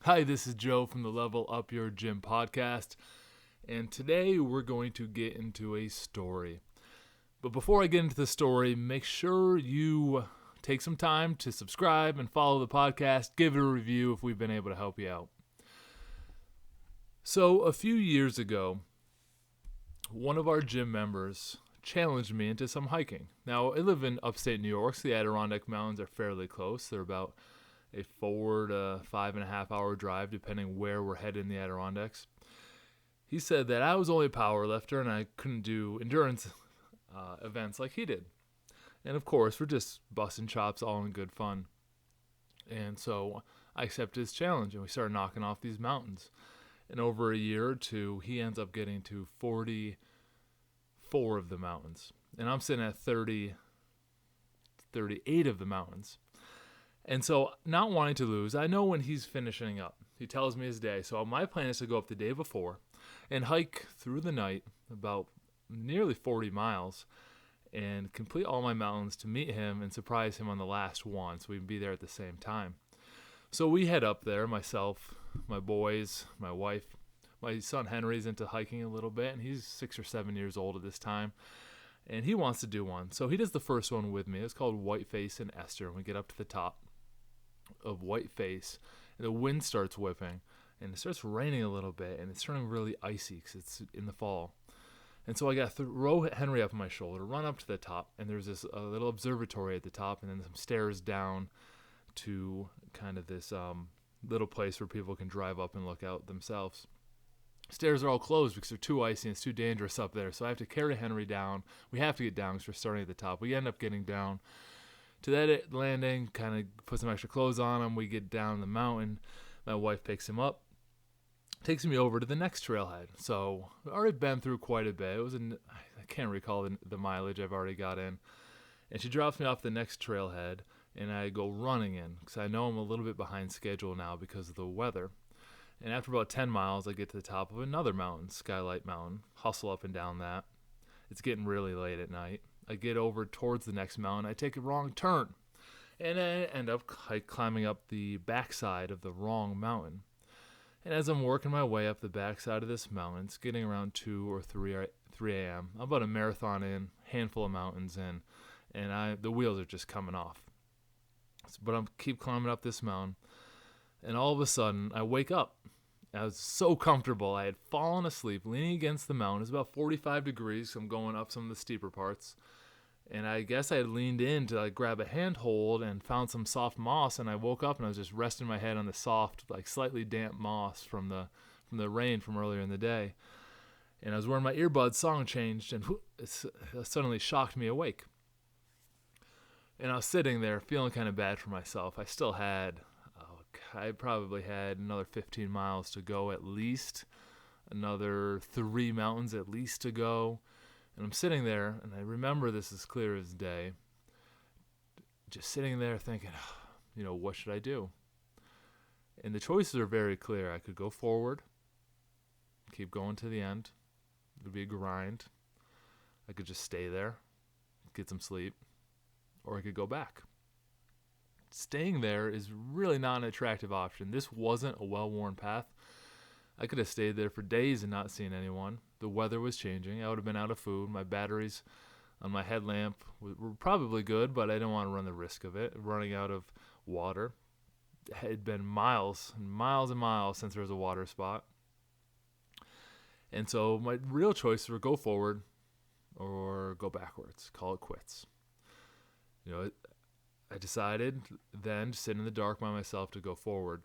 Hi, this is Joe from the Level Up Your Gym podcast, and today we're going to get into a story. But before I get into the story, make sure you take some time to subscribe and follow the podcast, give it a review if we've been able to help you out. So, a few years ago, one of our gym members challenged me into some hiking. Now, I live in upstate New York, so the Adirondack Mountains are fairly close. They're about a 4 to 5.5 hour drive, depending where we're headed in the Adirondacks. He said that I was only a power lifter and I couldn't do endurance events like he did. And of course, we're just busting chops all in good fun. And so I accepted his challenge and we started knocking off these mountains. And over a year or two, he ends up getting to 44 of the mountains. And I'm sitting at 38 of the mountains. And so, not wanting to lose, I know when he's finishing up. He tells me his day. So, my plan is to go up the day before and hike through the night about nearly 40 miles and complete all my mountains to meet him and surprise him on the last one so we can be there at the same time. So, we head up there, myself, my boys, my wife. My son Henry's into hiking a little bit, and he's 6 or 7 years old at this time. And he wants to do one. So, he does the first one with me. It's called Whiteface in Esther, and we get up to the top of Whiteface, and the wind starts whipping, and it starts raining a little bit, and it's turning really icy because it's in the fall. And so I got to throw Henry up on my shoulder, run up to the top, and there's this little observatory at the top, and then some stairs down to kind of this little place where people can drive up and look out themselves. Stairs are all closed because they're too icy and it's too dangerous up there, so I have to carry Henry down. We have to get down because we're starting at the top. We end up getting down to that landing, kind of put some extra clothes on him. We get down the mountain. My wife picks him up, takes me over to the next trailhead. So I've already been through quite a bit. I can't recall the mileage I've already got in. And she drops me off the next trailhead, and I go running in because I know I'm a little bit behind schedule now because of the weather. And after about 10 miles, I get to the top of another mountain, Skylight Mountain, hustle up and down that. It's getting really late at night. I get over towards the next mountain. I take a wrong turn, and I end up climbing up the backside of the wrong mountain. And as I'm working my way up the backside of this mountain, it's getting around 2 or 3 a.m. I'm about a marathon in, handful of mountains in, and the wheels are just coming off. But I keep climbing up this mountain, and all of a sudden, I wake up. I was so comfortable. I had fallen asleep, leaning against the mountain. It was about 45 degrees, so I'm going up some of the steeper parts. And I guess I had leaned in to grab a handhold and found some soft moss, and I woke up and I was just resting my head on the soft, slightly damp moss from the rain from earlier in the day. And I was wearing my earbuds, song changed, and it suddenly shocked me awake. And I was sitting there feeling kind of bad for myself. I probably had another 15 miles to go at least, another 3 mountains at least to go. And I'm sitting there, and I remember this as clear as day, just sitting there thinking, what should I do? And the choices are very clear. I could go forward, keep going to the end. It would be a grind. I could just stay there, get some sleep, or I could go back. Staying there is really not an attractive option. This wasn't a well-worn path. I could have stayed there for days and not seen anyone. The weather was changing. I would have been out of food. My batteries on my headlamp were probably good, but I didn't want to run the risk of it. Running out of water. It had been miles and miles and miles since there was a water spot. And so my real choices were go forward or go backwards. Call it quits. I decided then to sit in the dark by myself to go forward.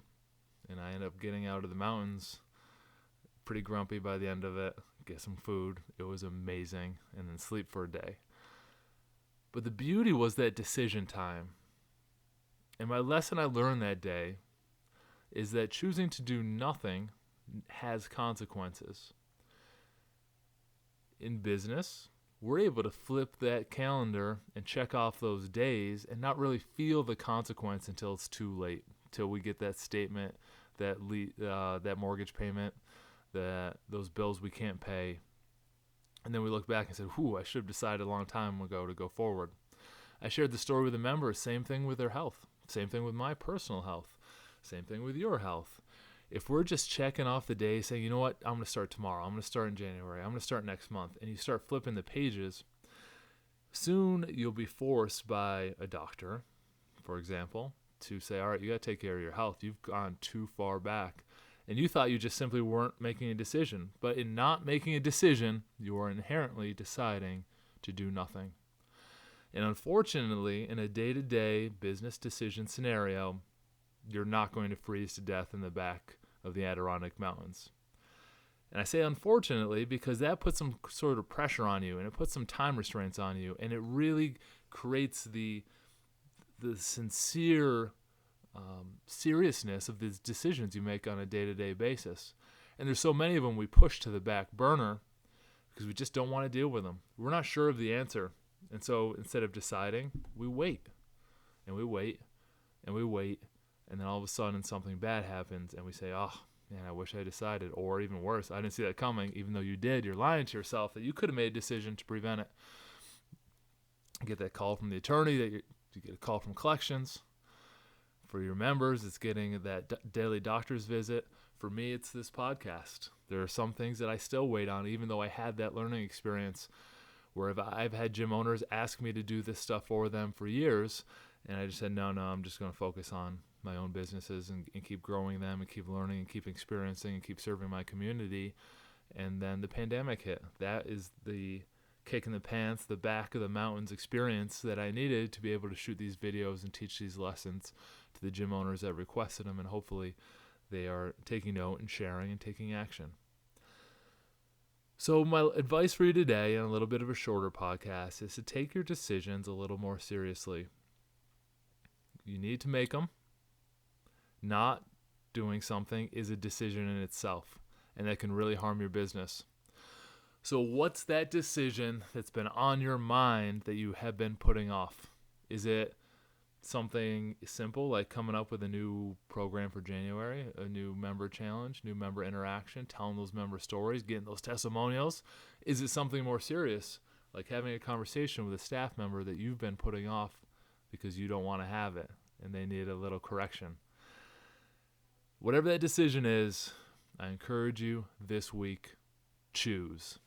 And I ended up getting out of the mountains pretty grumpy by the end of it, get some food. It was amazing, and then sleep for a day. But the beauty was that decision time. And my lesson I learned that day is that choosing to do nothing has consequences. In business, we're able to flip that calendar and check off those days and not really feel the consequence until it's too late, till we get that statement, that mortgage payment, those bills we can't pay. And then we look back and said, I should have decided a long time ago to go forward. I shared the story with a member, same thing with their health, same thing with my personal health. Same thing with your health. If we're just checking off the day saying, you know what, I'm going to start tomorrow, I'm going to start in January, I'm going to start next month, and you start flipping the pages, soon you'll be forced by a doctor, for example, to say, all right, you got to take care of your health. You've gone too far back. And you thought you just simply weren't making a decision. But in not making a decision, you are inherently deciding to do nothing. And unfortunately, in a day-to-day business decision scenario, you're not going to freeze to death in the back of the Adirondack Mountains. And I say unfortunately because that puts some sort of pressure on you, and it puts some time restraints on you, and it really creates the sincere seriousness of these decisions you make on a day-to-day basis. And there's so many of them we push to the back burner because we just don't want to deal with them. We're not sure of the answer. And so instead of deciding, we wait. And we wait. And we wait. And then all of a sudden something bad happens and we say, oh, man, I wish I decided. Or even worse, I didn't see that coming. Even though you did, you're lying to yourself that you could have made a decision to prevent it. You get that call from the attorney, you get a call from collections. For your members, it's getting that daily doctor's visit. For me, it's this podcast. There are some things that I still wait on, even though I had that learning experience where I've had gym owners ask me to do this stuff for them for years, and I just said, no, I'm just going to focus on my own businesses and keep growing them and keep learning and keep experiencing and keep serving my community. And then the pandemic hit. That is the kick in the pants, the back of the mountains experience that I needed to be able to shoot these videos and teach these lessons to the gym owners that requested them, and hopefully they are taking note and sharing and taking action. So my advice for you today, and a little bit of a shorter podcast, is to take your decisions a little more seriously. You need to make them. Not doing something is a decision in itself, and that can really harm your business. So what's that decision that's been on your mind that you have been putting off? Is it something simple like coming up with a new program for January, a new member challenge, new member interaction, telling those member stories, getting those testimonials? Is it something more serious like having a conversation with a staff member that you've been putting off because you don't want to have it and they need a little correction? Whatever that decision is, I encourage you this week, choose.